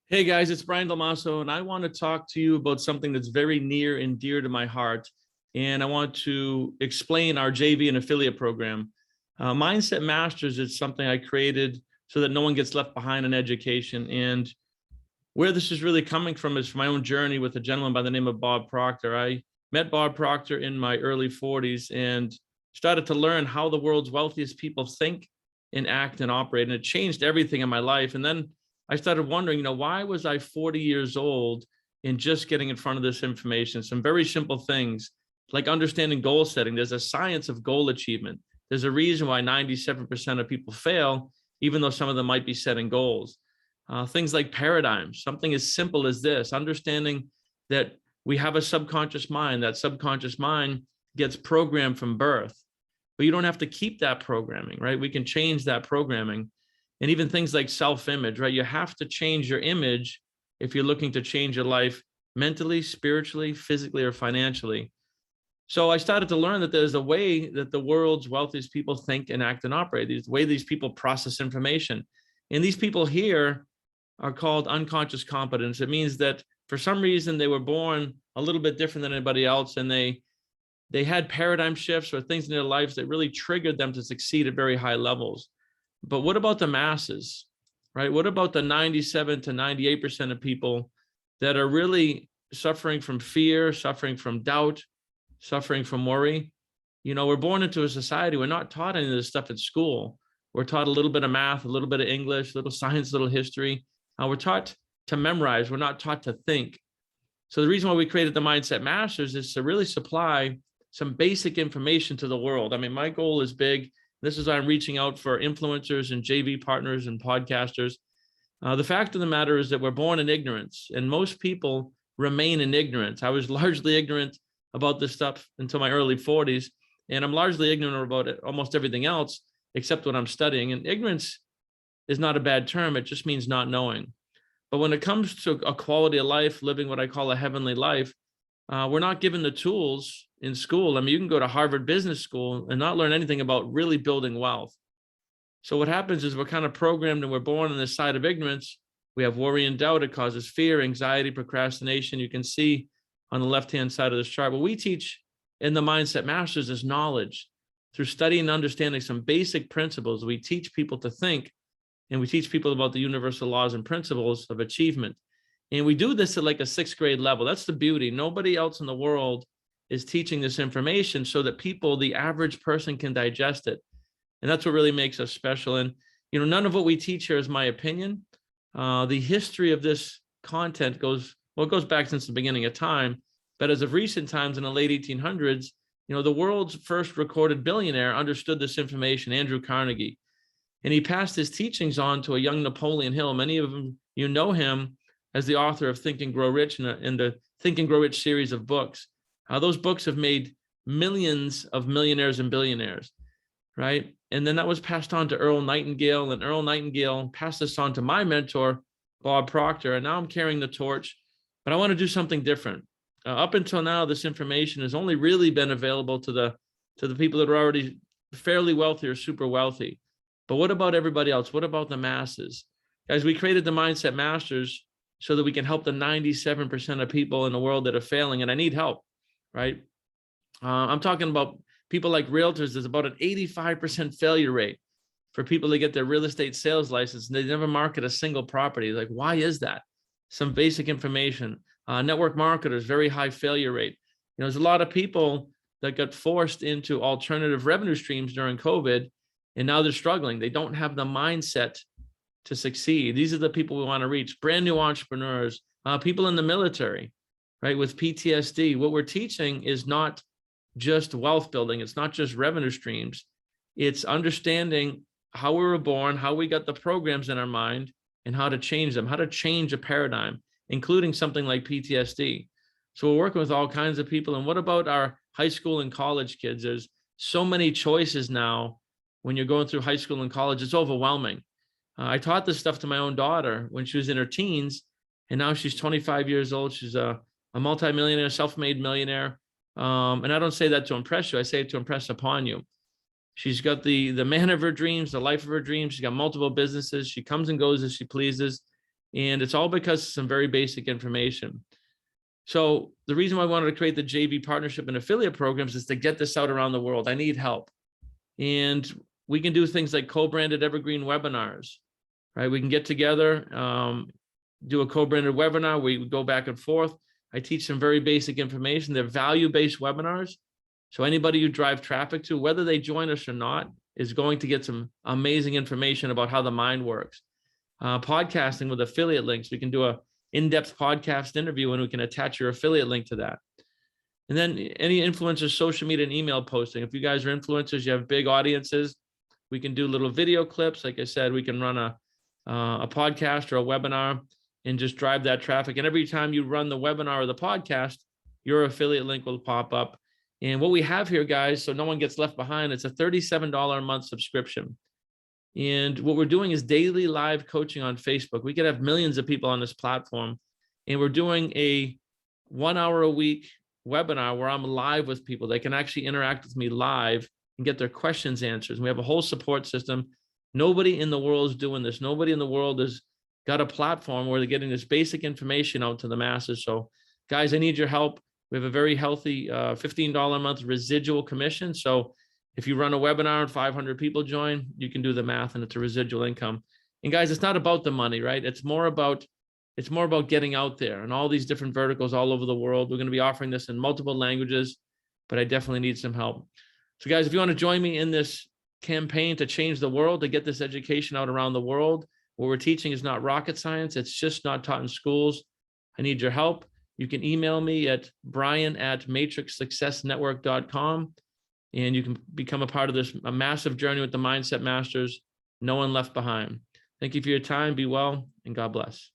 Hey guys, it's Brian Dalmaso, and I want to talk to you about something that's very near and dear to my heart. And I want to explain our JV and affiliate program. Mindset Masters is something I created so that no one gets left behind in education. And where this is really coming from is from my own journey with a gentleman by the name of Bob Proctor. I met Bob Proctor in my early 40s and started to learn how the world's wealthiest people think and act and operate. And it changed everything in my life. And then I started wondering, why was I 40 years old and just getting in front of this information? Some very simple things like understanding goal setting. There's a science of goal achievement. There's a reason why 97% of people fail, even though some of them might be setting goals. Things like paradigms, something as simple as this, understanding that we have a subconscious mind. That subconscious mind gets programmed from birth, but you don't have to keep that programming, right? We can change that programming. And even things like self-image, right? You have to change your image if you're looking to change your life mentally, spiritually, physically, or financially. So I started to learn that there's a way that the world's wealthiest people think and act and operate. The way these people process information. And these people here are called unconscious competence. It means that for some reason they were born a little bit different than anybody else, and they had paradigm shifts or things in their lives that really triggered them to succeed at very high levels. But what about the masses, right? What about the 97 to 98% of people that are really suffering from fear, suffering from doubt, suffering from worry? We're born into a society. We're not taught any of this stuff at school. We're taught a little bit of math, a little bit of English, a little science, a little history. We're taught to memorize. We're not taught to think. So the reason why we created the Mindset Masters is to really supply some basic information to the world. I mean, my goal is big. This is why I'm reaching out for influencers and JV partners and podcasters. The fact of the matter is that we're born in ignorance, and most people remain in ignorance. I was largely ignorant about this stuff until my early 40s, and I'm largely ignorant about it, almost everything else except what I'm studying. And ignorance is not a bad term. It just means not knowing. But when it comes to a quality of life, living what I call a heavenly life, we're not given the tools in school. I mean, you can go to Harvard Business School and not learn anything about really building wealth. So what happens is we're kind of programmed and we're born on this side of ignorance. We have worry and doubt. It causes fear, anxiety, procrastination. You can see on the left-hand side of this chart. What we teach in the Mindset Masters is knowledge. Through studying and understanding some basic principles, we teach people to think, and we teach people about the universal laws and principles of achievement. And we do this at like a 6th grade level. That's the beauty. Nobody else in the world is teaching this information so that people, the average person, can digest it. And that's what really makes us special. And, none of what we teach here is my opinion. The history of this content goes back since the beginning of time. But as of recent times in the late 1800s, the world's first recorded billionaire understood this information, Andrew Carnegie. And he passed his teachings on to a young Napoleon Hill. Many of them, know him as the author of Think and Grow Rich and the Think and Grow Rich series of books. Those books have made millions of millionaires and billionaires, right? And then that was passed on to Earl Nightingale, and Earl Nightingale passed this on to my mentor, Bob Proctor, and now I'm carrying the torch, but I want to do something different. Up until now, this information has only really been available to the people that are already fairly wealthy or super wealthy. But what about everybody else? What about the masses? Guys, we created the Mindset Masters so that we can help the 97% of people in the world that are failing, and I need help, right? I'm talking about people like realtors. There's about an 85% failure rate for people to get their real estate sales license, and they never market a single property. Like, why is that? Some basic information. Network marketers, very high failure rate. There's a lot of people that got forced into alternative revenue streams during COVID, and now they're struggling. They don't have the mindset to succeed. These are the people we want to reach. Brand new entrepreneurs, people in the military, right? With PTSD. What we're teaching is not just wealth building. It's not just revenue streams. It's understanding how we were born, how we got the programs in our mind, and how to change them, how to change a paradigm, including something like PTSD. So we're working with all kinds of people. And what about our high school and college kids? There's so many choices now. When you're going through high school and college, it's overwhelming. I taught this stuff to my own daughter when she was in her teens, and now she's 25 years old. She's a multimillionaire, self-made millionaire. And I don't say that to impress you. I say it to impress upon you. She's got the man of her dreams, the life of her dreams. She's got multiple businesses. She comes and goes as she pleases. And it's all because of some very basic information. So the reason why I wanted to create the JV partnership and affiliate programs is to get this out around the world. I need help. And we can do things like co-branded evergreen webinars, right? We can get together, do a co-branded webinar. We go back and forth. I teach some very basic information. They're value-based webinars. So anybody you drive traffic to, whether they join us or not, is going to get some amazing information about how the mind works. Podcasting with affiliate links. We can do a in-depth podcast interview and we can attach your affiliate link to that. And then any influencers, social media and email posting. If you guys are influencers, you have big audiences, we can do little video clips. Like I said, we can run a podcast or a webinar and just drive that traffic. And every time you run the webinar or the podcast, your affiliate link will pop up. And what we have here, guys, so no one gets left behind, it's a $37 a month subscription. And what we're doing is daily live coaching on Facebook. We could have millions of people on this platform. And we're doing a 1 hour a week webinar where I'm live with people. They can actually interact with me live and get their questions answered. And we have a whole support system. Nobody in the world is doing this. Nobody in the world has got a platform where they're getting this basic information out to the masses. So guys, I need your help. We have a very healthy $15 a month residual commission. So if you run a webinar and 500 people join, you can do the math and it's a residual income. And guys, it's not about the money, right? It's more about getting out there and all these different verticals all over the world. We're going to be offering this in multiple languages, but I definitely need some help. So guys, if you want to join me in this campaign to change the world, to get this education out around the world, what we're teaching is not rocket science. It's just not taught in schools. I need your help. You can email me at brian@matrixsuccessnetwork.com, and you can become a part of this a massive journey with the Mindset Masters. No one left behind. Thank you for your time. Be well, and God bless.